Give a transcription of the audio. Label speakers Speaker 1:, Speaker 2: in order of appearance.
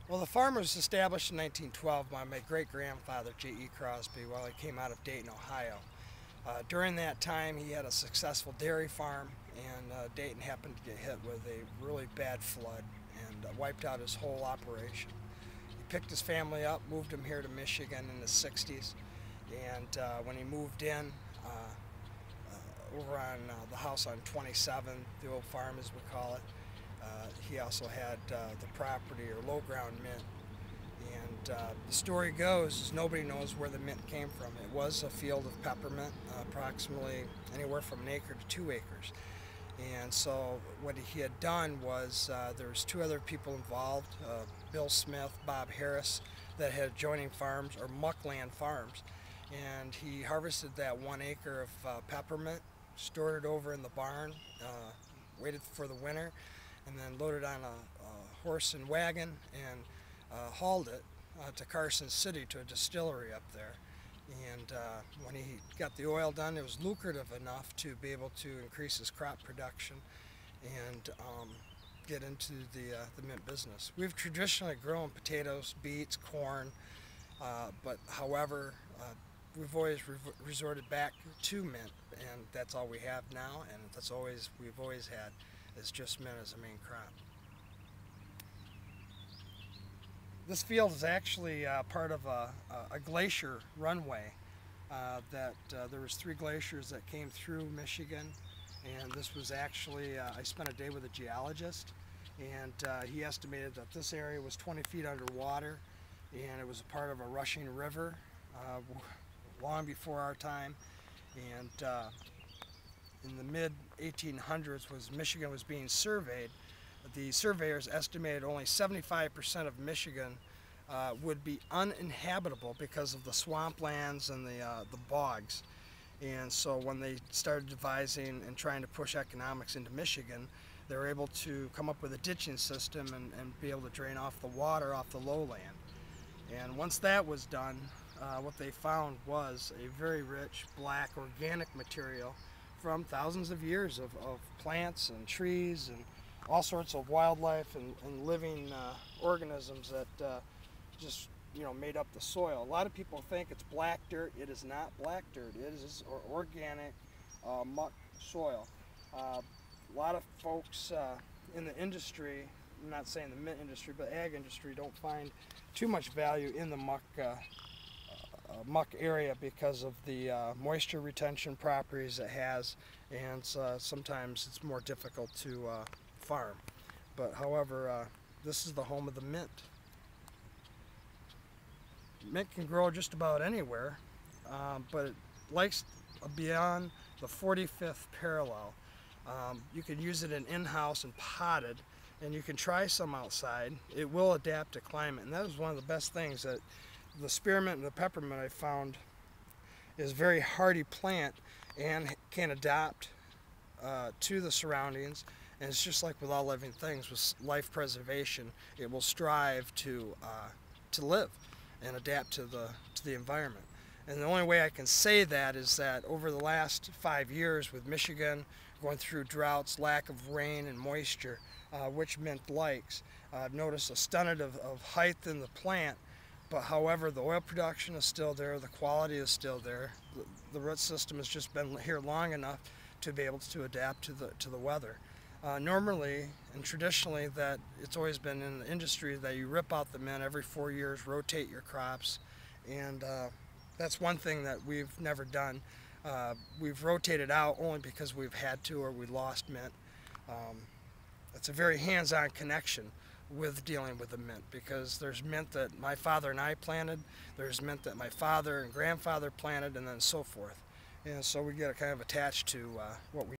Speaker 1: Well, the farm was established in 1912 by my great-grandfather, J.E. Crosby, while he came out of Dayton, Ohio. During that time, he had a successful dairy farm, and Dayton happened to get hit with a really bad flood and wiped out his whole operation. He picked his family up, moved them here to Michigan in the 60s, and when he moved in, over on the house on 27, the old farm as we call it, he also had the property or low ground mint. And the story goes is nobody knows where the mint came from. It was a field of peppermint, approximately anywhere from 1 acre to 2 acres. And so what he had done was there was 2 other people involved, Bill Smith, Bob Harris, that had adjoining farms or muckland farms. And he harvested that 1 acre of peppermint, stored it over in the barn, waited for the winter, and then loaded on a horse and wagon and hauled it to Carson City to a distillery up there. And when he got the oil done, it was lucrative enough to be able to increase his crop production and get into the mint business. We've traditionally grown potatoes, beets, corn, but however, we've always resorted back to mint, and that's all we have now, and that's we've always had is just mint as a main crop. This field is actually part of a glacier runway that there was 3 glaciers that came through Michigan, and this was actually, I spent a day with a geologist, and he estimated that this area was 20 feet underwater, and it was a part of a rushing river long before our time. And in the mid-1800s, Michigan was being surveyed. The surveyors estimated only 75% of Michigan would be uninhabitable because of the swamplands and the bogs. And so when they started devising and trying to push economics into Michigan, they were able to come up with a ditching system and be able to drain off the water off the lowland. And once that was done, what they found was a very rich black organic material from thousands of years of plants and trees and all sorts of wildlife and living organisms that just made up the soil. A lot of people think it's black dirt. It is not black dirt. It is organic muck soil. A lot of folks in the industry, I'm not saying the mint industry, but ag industry, don't find too much value in the muck area because of the moisture retention properties it has, and sometimes it's more difficult to farm. But however, this is the home of the mint. Mint can grow just about anywhere, but it likes beyond the 45th parallel. You can use it in-house and potted, and you can try some outside. It will adapt to climate, and that is one of the best things that the spearmint and the peppermint I found is a very hardy plant and can adapt to the surroundings. And it's just like with all living things, with life preservation, it will strive to live and adapt to the environment. And the only way I can say that is that over the last 5 years with Michigan going through droughts, lack of rain and moisture, which mint likes, I've noticed a stunted of height in the plant. But however, the oil production is still there, the quality is still there. The root system has just been here long enough to be able to adapt to the weather. Normally and traditionally, that it's always been in the industry that you rip out the mint every 4 years, rotate your crops, and that's one thing that we've never done. We've rotated out only because we've had to or we lost mint. It's a very hands-on connection with dealing with the mint, because there's mint that my father and I planted, there's mint that my father and grandfather planted, and then so forth. And so we get kind of attached to what we